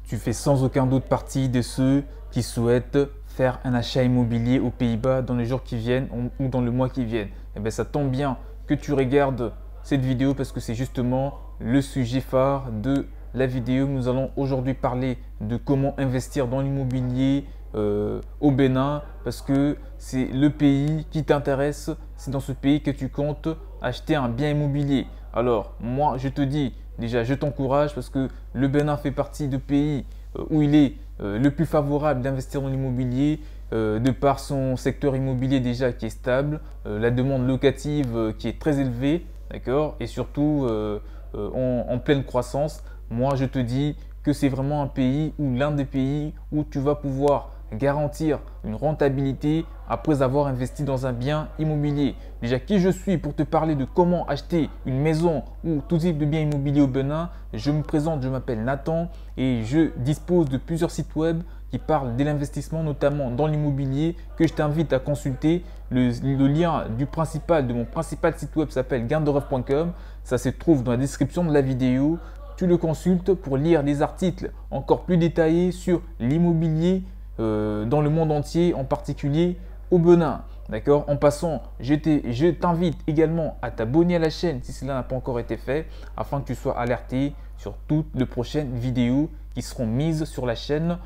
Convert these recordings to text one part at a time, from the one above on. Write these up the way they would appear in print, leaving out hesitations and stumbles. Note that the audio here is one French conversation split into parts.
Tu fais sans aucun doute partie de ceux qui souhaitent faire un achat immobilier aux Pays-Bas dans les jours qui viennent ou dans le mois qui viennent. Eh bien, ça tombe bien que tu regardes cette vidéo parce que c'est justement le sujet phare de la vidéo. Nous allons aujourd'hui parler de comment investir dans l'immobilier au Bénin parce que c'est le pays qui t'intéresse. C'est dans ce pays que tu comptes acheter un bien immobilier. Alors, moi, je te dis, déjà, je t'encourage parce que le Bénin fait partie de pays où il est le plus favorable d'investir dans l'immobilier de par son secteur immobilier déjà qui est stable, la demande locative qui est très élevée, d'accord, et surtout en pleine croissance. Moi, je te dis que c'est vraiment un pays ou l'un des pays où tu vas pouvoir garantir une rentabilité après avoir investi dans un bien immobilier. Déjà, qui je suis pour te parler de comment acheter une maison ou tout type de bien immobilier au Bénin? Je me présente, je m'appelle Nathan et je dispose de plusieurs sites web qui parlent de l'investissement, notamment dans l'immobilier, que je t'invite à consulter. Le lien de mon principal site web s'appelle gainderef.com. Ça se trouve dans la description de la vidéo. Tu le consultes pour lire des articles encore plus détaillés sur l'immobilier dans le monde entier, en particulier au Bénin. D'accord. En passant, je t'invite également à t'abonner à la chaîne si cela n'a pas encore été fait, afin que tu sois alerté sur toutes les prochaines vidéos qui seront mises sur la chaîne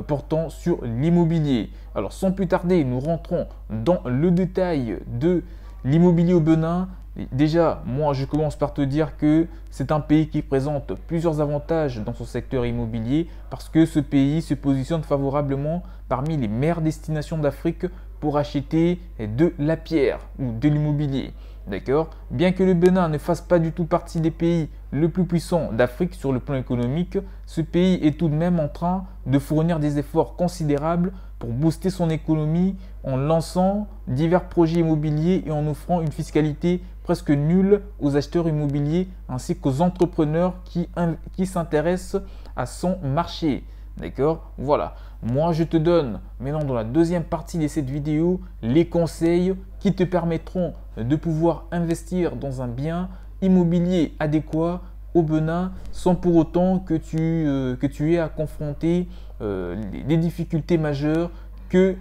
portant sur l'immobilier. Alors sans plus tarder, nous rentrons dans le détail de l'immobilier au Bénin. Déjà, moi, je commence par te dire que c'est un pays qui présente plusieurs avantages dans son secteur immobilier parce que ce pays se positionne favorablement parmi les meilleures destinations d'Afrique pour acheter de la pierre ou de l'immobilier. D'accord? Bien que le Bénin ne fasse pas du tout partie des pays le plus puissants d'Afrique sur le plan économique, ce pays est tout de même en train de fournir des efforts considérables pour booster son économie en lançant divers projets immobiliers et en offrant une fiscalité presque nulle aux acheteurs immobiliers ainsi qu'aux entrepreneurs qui s'intéressent à son marché. D'accord? Voilà. Moi, je te donne maintenant dans la deuxième partie de cette vidéo les conseils qui te permettront de pouvoir investir dans un bien immobilier adéquat au Bénin sans pour autant que tu aies à confronter des difficultés majeures que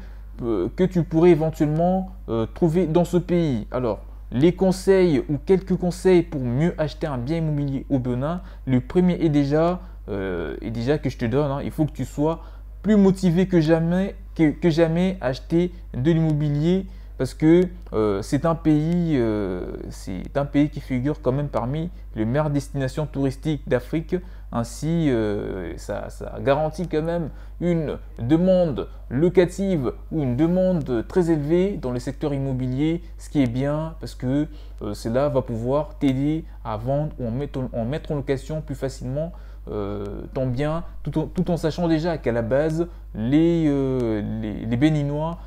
tu pourrais éventuellement trouver dans ce pays. Alors, les conseils ou quelques conseils pour mieux acheter un bien immobilier au Bénin. Le premier est déjà que je te donne, il faut que tu sois plus motivé que jamais à acheter de l'immobilier parce que c'est un pays qui figure quand même parmi les meilleures destinations touristiques d'Afrique. Ainsi, ça garantit quand même une demande locative ou une demande très élevée dans le secteur immobilier, ce qui est bien parce que cela va pouvoir t'aider à vendre ou en mettre en location plus facilement ton bien, tout en sachant déjà qu'à la base, les Béninois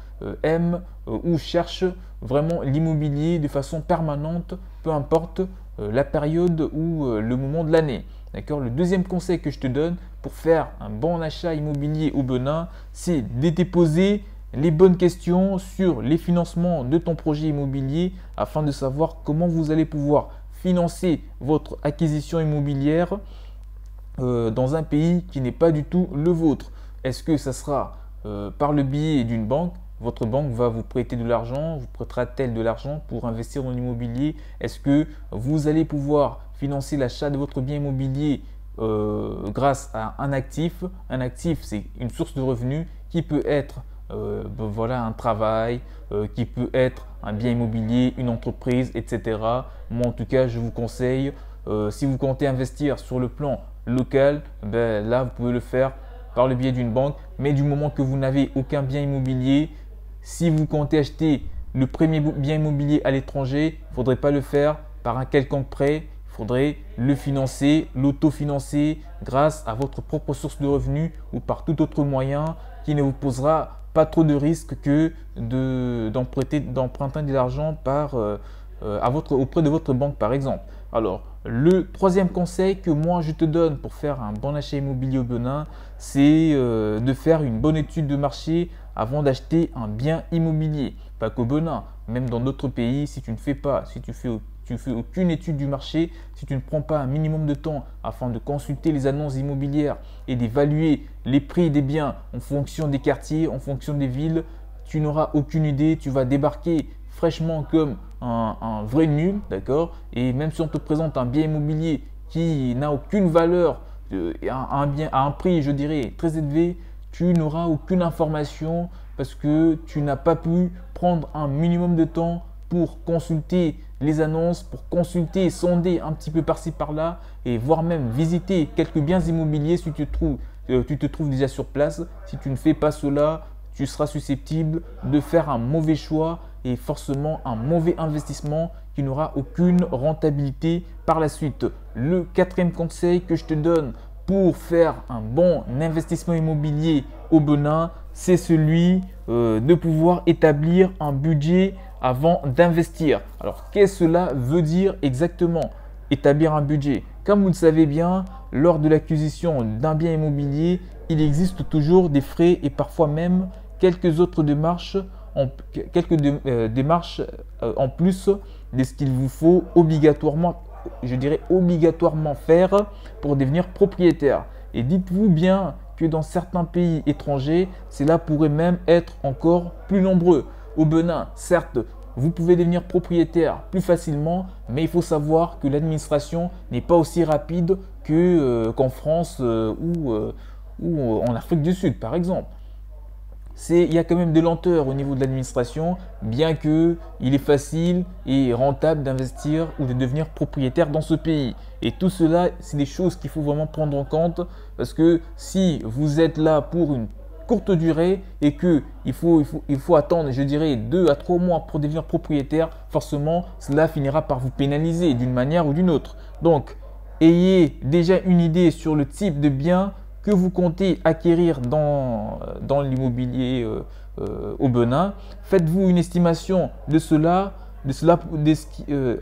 aiment ou cherchent vraiment l'immobilier de façon permanente, peu importe la période ou le moment de l'année. D'accord. Le deuxième conseil que je te donne pour faire un bon achat immobilier au Bénin, c'est de te poser les bonnes questions sur les financements de ton projet immobilier afin de savoir comment vous allez pouvoir financer votre acquisition immobilière dans un pays qui n'est pas du tout le vôtre. Est-ce que ça sera par le biais d'une banque? Votre banque va vous prêter de l'argent, vous prêtera-t-elle de l'argent pour investir dans l'immobilier? Est-ce que vous allez pouvoir financer l'achat de votre bien immobilier grâce à un actif? Un actif, c'est une source de revenus qui peut être un travail, qui peut être un bien immobilier, une entreprise, etc. Moi, en tout cas, je vous conseille, si vous comptez investir sur le plan local, là, vous pouvez le faire par le biais d'une banque. Mais du moment que vous n'avez aucun bien immobilier, si vous comptez acheter le premier bien immobilier à l'étranger, il ne faudrait pas le faire par un quelconque prêt. Il faudrait le financer, l'autofinancer grâce à votre propre source de revenus ou par tout autre moyen qui ne vous posera pas trop de risques que d'emprunter de l'argent auprès de votre banque par exemple. Alors, le troisième conseil que moi je te donne pour faire un bon achat immobilier au Bénin, c'est de faire une bonne étude de marché avant d'acheter un bien immobilier. Pas qu'au Bénin, même dans d'autres pays, si tu tu ne fais aucune étude du marché, si tu ne prends pas un minimum de temps afin de consulter les annonces immobilières et d'évaluer les prix des biens en fonction des quartiers, en fonction des villes, tu n'auras aucune idée, tu vas débarquer fraîchement comme un vrai nul, d'accord? Et même si on te présente un bien immobilier qui n'a aucune valeur, à un prix, je dirais, très élevé, tu n'auras aucune information parce que tu n'as pas pu prendre un minimum de temps pour consulter les annonces, pour consulter, sonder un petit peu par-ci par-là et voire même visiter quelques biens immobiliers si tu te trouves déjà sur place. Si tu ne fais pas cela, tu seras susceptible de faire un mauvais choix et forcément un mauvais investissement qui n'aura aucune rentabilité par la suite. Le quatrième conseil que je te donne pour faire un bon investissement immobilier au Bénin, c'est celui de pouvoir établir un budget avant d'investir. Alors, qu'est-ce que cela veut dire exactement, établir un budget? Comme vous le savez bien, lors de l'acquisition d'un bien immobilier, il existe toujours des frais et parfois même quelques autres démarches, en plus de ce qu'il vous faut obligatoirement, je dirais obligatoirement faire pour devenir propriétaire. Et dites-vous bien que dans certains pays étrangers, cela pourrait même être encore plus nombreux. Au Bénin, certes, vous pouvez devenir propriétaire plus facilement, mais il faut savoir que l'administration n'est pas aussi rapide qu'en France ou en Afrique du Sud, par exemple. Il y a quand même des lenteurs au niveau de l'administration, bien qu'il est facile et rentable d'investir ou de devenir propriétaire dans ce pays. Et tout cela, c'est des choses qu'il faut vraiment prendre en compte parce que si vous êtes là pour une courte durée et qu'il faut attendre, je dirais, 2 à 3 mois pour devenir propriétaire, forcément, cela finira par vous pénaliser d'une manière ou d'une autre. Donc, ayez déjà une idée sur le type de bien que vous comptez acquérir dans l'immobilier au Bénin. Faites-vous une estimation de cela,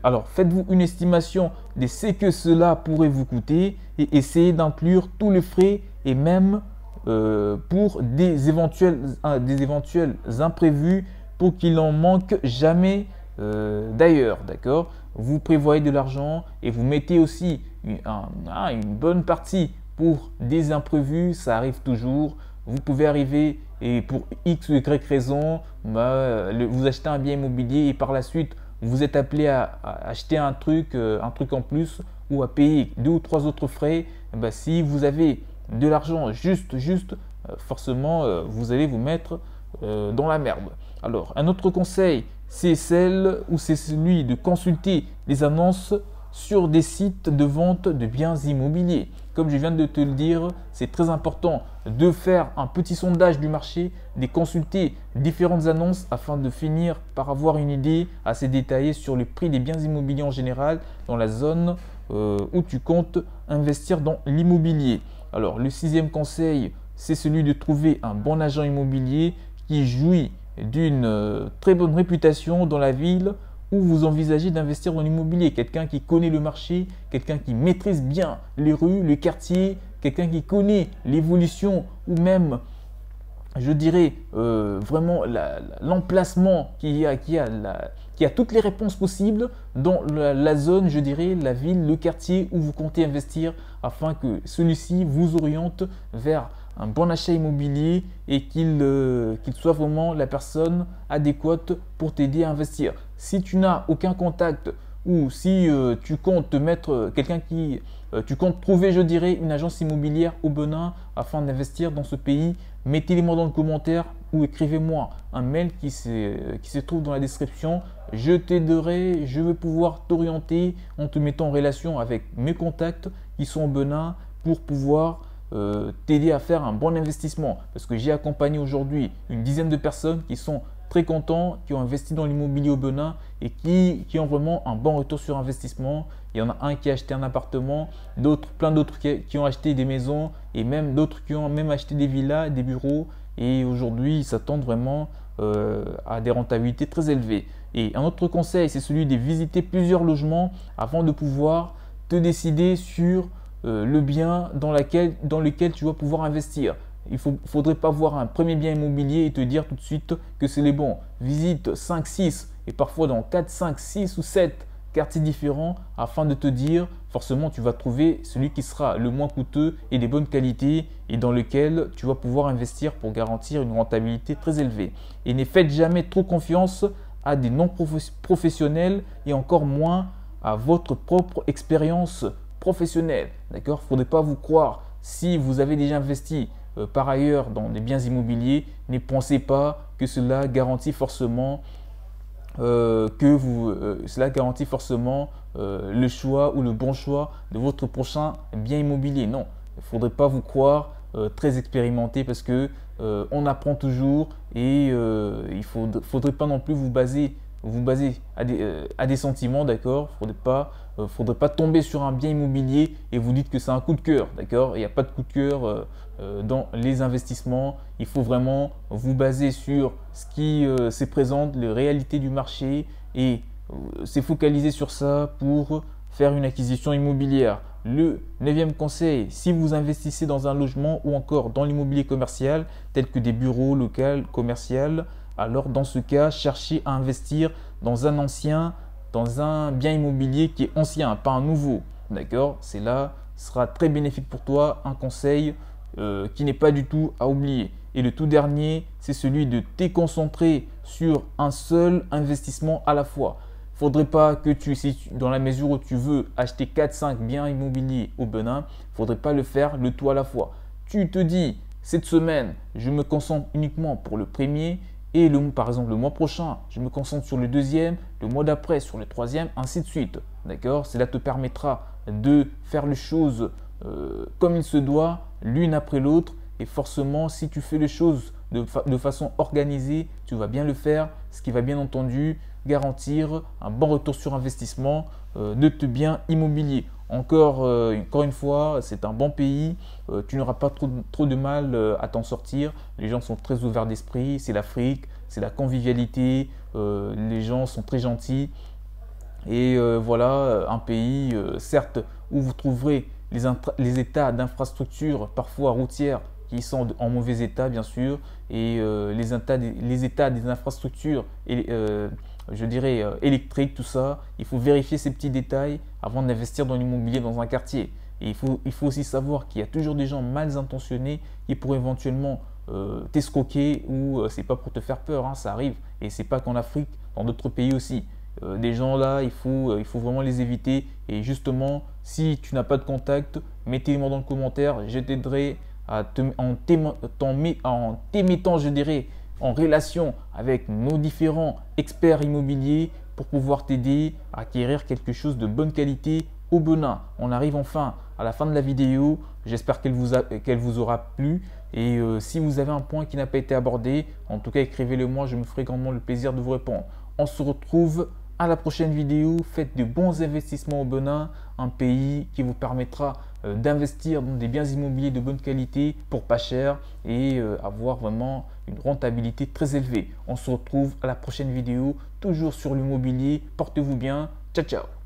alors faites-vous une estimation de ce que cela pourrait vous coûter et essayez d'inclure tous les frais et même pour des éventuels imprévus pour qu'il n'en manque jamais d'ailleurs, d'accord? Vous prévoyez de l'argent et vous mettez aussi une bonne partie pour des imprévus, ça arrive toujours. Vous pouvez arriver et pour X ou Y raison, vous achetez un bien immobilier et par la suite, vous êtes appelé à acheter un truc en plus ou à payer 2 ou 3 autres frais. Si vous avez de l'argent juste, forcément, vous allez vous mettre dans la merde. Alors, un autre conseil, c'est celui de consulter les annonces sur des sites de vente de biens immobiliers. Comme je viens de te le dire, c'est très important de faire un petit sondage du marché, de consulter différentes annonces afin de finir par avoir une idée assez détaillée sur le prix des biens immobiliers en général dans la zone où tu comptes investir dans l'immobilier. Alors, le 6e conseil, c'est celui de trouver un bon agent immobilier qui jouit d'une très bonne réputation dans la ville où vous envisagez d'investir dans l'immobilier. Quelqu'un qui connaît le marché, quelqu'un qui maîtrise bien les rues, les quartiers, quelqu'un qui connaît l'évolution ou même, je dirais, vraiment l'emplacement qui a toutes les réponses possibles dans la zone, je dirais, la ville, le quartier où vous comptez investir afin que celui-ci vous oriente vers un bon achat immobilier et qu'il soit vraiment la personne adéquate pour t'aider à investir. Si tu n'as aucun contact ou si tu comptes te mettre tu comptes trouver, je dirais, une agence immobilière au Bénin afin d'investir dans ce pays, mettez-les-moi dans le commentaire ou écrivez-moi un mail qui se trouve dans la description. Je t'aiderai, je vais pouvoir t'orienter en te mettant en relation avec mes contacts qui sont au Bénin pour pouvoir t'aider à faire un bon investissement. Parce que j'ai accompagné aujourd'hui une dizaine de personnes qui sont très contents, qui ont investi dans l'immobilier au Bénin et qui ont vraiment un bon retour sur investissement. Il y en a un qui a acheté un appartement, plein d'autres qui ont acheté des maisons et même d'autres qui ont même acheté des villas, des bureaux. Et aujourd'hui, ils s'attendent vraiment à des rentabilités très élevées. Et un autre conseil, c'est celui de visiter plusieurs logements avant de pouvoir te décider sur le bien dans lequel tu vas pouvoir investir. Il ne faudrait pas voir un premier bien immobilier et te dire tout de suite que c'est les bons. Visite 5, 6 et parfois dans 4, 5, 6 ou 7 quartiers différents afin de te dire, forcément, tu vas trouver celui qui sera le moins coûteux et des bonnes qualités et dans lequel tu vas pouvoir investir pour garantir une rentabilité très élevée. Et ne faites jamais trop confiance à des non-professionnels et encore moins à votre propre expérience professionnelle. D'accord? Il ne faudrait pas vous croire. Si vous avez déjà investi par ailleurs dans des biens immobiliers, ne pensez pas que cela garantit forcément le choix ou le bon choix de votre prochain bien immobilier. Non, il ne faudrait pas vous croire très expérimenté parce que on apprend toujours et il ne faudrait pas non plus vous baser à des sentiments, d'accord? Faudrait pas tomber sur un bien immobilier et vous dites que c'est un coup de cœur, d'accord? Il n'y a pas de coup de cœur dans les investissements. Il faut vraiment vous baser sur ce qui se présente, les réalités du marché et c'est focalisé sur ça pour faire une acquisition immobilière. Le 9e conseil, si vous investissez dans un logement ou encore dans l'immobilier commercial, tel que des bureaux, locaux, commerciaux, alors dans ce cas, cherchez à investir dans un bien immobilier qui est ancien, pas un nouveau. D'accord? C'est là, ce sera très bénéfique pour toi, un conseil qui n'est pas du tout à oublier. Et le tout dernier, c'est celui de te concentrer sur un seul investissement à la fois. Il ne faudrait pas que dans la mesure où tu veux acheter 4-5 biens immobiliers au Benin, il ne faudrait pas le faire le tout à la fois. Tu te dis, cette semaine, je me concentre uniquement pour le premier et par exemple le mois prochain, je me concentre sur le deuxième, le mois d'après sur le troisième, ainsi de suite. D'accord? Cela te permettra de faire les choses comme il se doit, l'une après l'autre. Et forcément, si tu fais les choses de façon organisée, tu vas bien le faire, ce qui va bien entendu garantir un bon retour sur investissement de tes biens immobiliers. Encore une fois, c'est un bon pays, tu n'auras pas trop de mal à t'en sortir. Les gens sont très ouverts d'esprit, c'est l'Afrique, c'est la convivialité, les gens sont très gentils. Et voilà, un pays, certes, où vous trouverez les états d'infrastructures, parfois routières, qui sont en mauvais état, bien sûr, et les états des infrastructures, je dirais électriques, tout ça. Il faut vérifier ces petits détails avant d'investir dans l'immobilier dans un quartier. Et il faut aussi savoir qu'il y a toujours des gens mal intentionnés qui pourraient éventuellement t'escroquer ou c'est pas pour te faire peur, hein, ça arrive. Et c'est pas qu'en Afrique, dans d'autres pays aussi. Des gens là, il faut vraiment les éviter. Et justement, si tu n'as pas de contact, mettez-moi dans le commentaire. Je t'aiderai en t'émettant, je dirais, en relation avec nos différents experts immobiliers pour pouvoir t'aider à acquérir quelque chose de bonne qualité au Benin. On arrive enfin à la fin de la vidéo. J'espère qu'elle vous aura plu. Et si vous avez un point qui n'a pas été abordé, en tout cas, écrivez-le moi. Je me ferai grandement le plaisir de vous répondre. On se retrouve à la prochaine vidéo. Faites de bons investissements au Benin, un pays qui vous permettra d'investir dans des biens immobiliers de bonne qualité pour pas cher et avoir vraiment une rentabilité très élevée. On se retrouve à la prochaine vidéo, toujours sur l'immobilier. Portez-vous bien. Ciao, ciao.